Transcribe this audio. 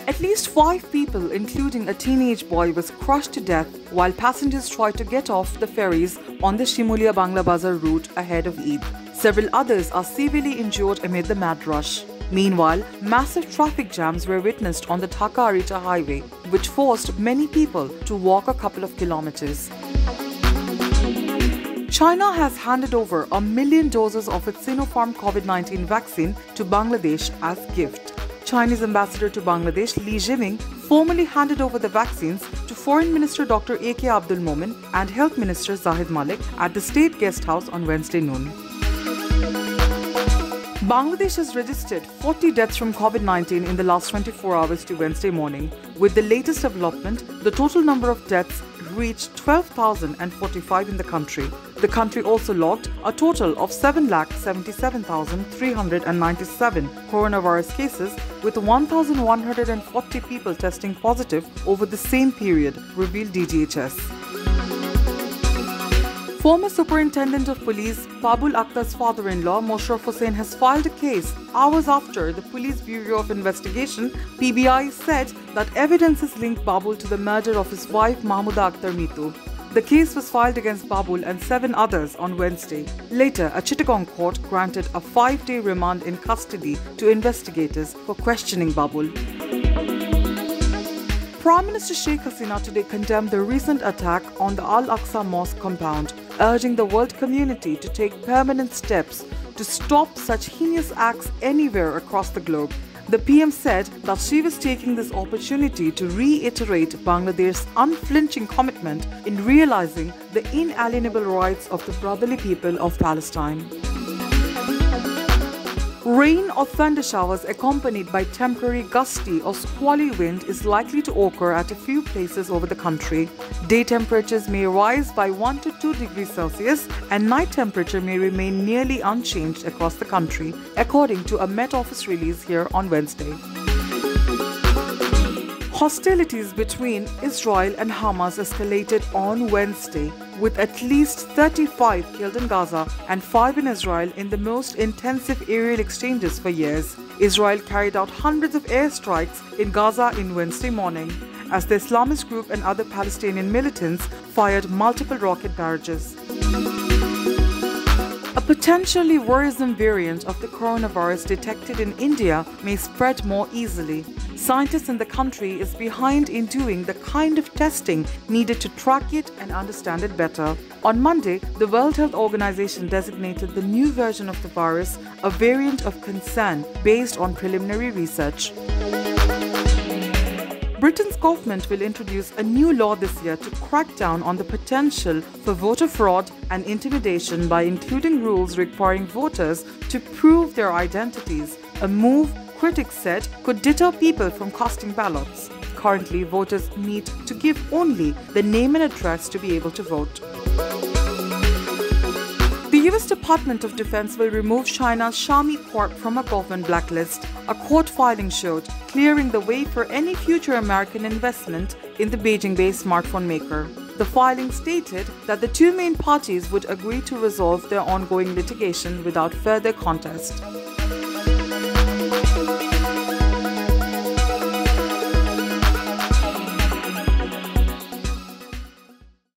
At least 5 people, including a teenage boy, was crushed to death while passengers tried to get off the ferries on the Shimulia Bangla Bazar route ahead of Eid. Several others are severely injured amid the mad rush. Meanwhile, massive traffic jams were witnessed on the Dhaka-Arita highway, which forced many people to walk a couple of kilometers. China has handed over 1 million doses of its Sinopharm COVID-19 vaccine to Bangladesh as gift. Chinese ambassador to Bangladesh, Li Jiming, formally handed over the vaccines to Foreign Minister Dr. A.K. Abdul Momen and Health Minister Zahid Malik at the State Guest House on Wednesday noon. Bangladesh has registered 40 deaths from COVID-19 in the last 24 hours to Wednesday morning. With the latest development, the total number of deaths reached 12,045 in the country. The country also logged a total of 7,77,397 coronavirus cases, with 1,140 people testing positive over the same period, revealed DGHS. Former Superintendent of Police Babul Akhtar's father-in-law Moshraf Hossain has filed a case hours after the Police Bureau of Investigation (PBI) said that evidences linked Babul to the murder of his wife Mahmuda Akhtar Mitu. The case was filed against Babul and 7 others on Wednesday. Later, a Chittagong court granted a 5-day remand in custody to investigators for questioning Babul. Prime Minister Sheikh Hasina today condemned the recent attack on the Al-Aqsa Mosque compound, urging the world community to take permanent steps to stop such heinous acts anywhere across the globe. The PM said that she was taking this opportunity to reiterate Bangladesh's unflinching commitment in realizing the inalienable rights of the brotherly people of Palestine. Rain or thunder showers accompanied by temporary gusty or squally wind is likely to occur at a few places over the country. Day temperatures may rise by 1 to 2 degrees Celsius and night temperature may remain nearly unchanged across the country, according to a Met Office release here on Wednesday. Hostilities between Israel and Hamas escalated on Wednesday, with at least 35 killed in Gaza and 5 in Israel in the most intensive aerial exchanges for years. Israel carried out hundreds of airstrikes in Gaza in Wednesday morning, as the Islamist group and other Palestinian militants fired multiple rocket barrages. A potentially worrisome variant of the coronavirus detected in India may spread more easily. Scientists in the country is behind in doing the kind of testing needed to track it and understand it better. On Monday, the World Health Organization designated the new version of the virus a variant of concern based on preliminary research. Britain's government will introduce a new law this year to crack down on the potential for voter fraud and intimidation by including rules requiring voters to prove their identities, a move critics said could deter people from casting ballots. Currently, voters need to give only the name and address to be able to vote. The US Department of Defense will remove China's Xiaomi Corp from a government blacklist, a court filing showed, clearing the way for any future American investment in the Beijing-based smartphone maker. The filing stated that the two main parties would agree to resolve their ongoing litigation without further contest.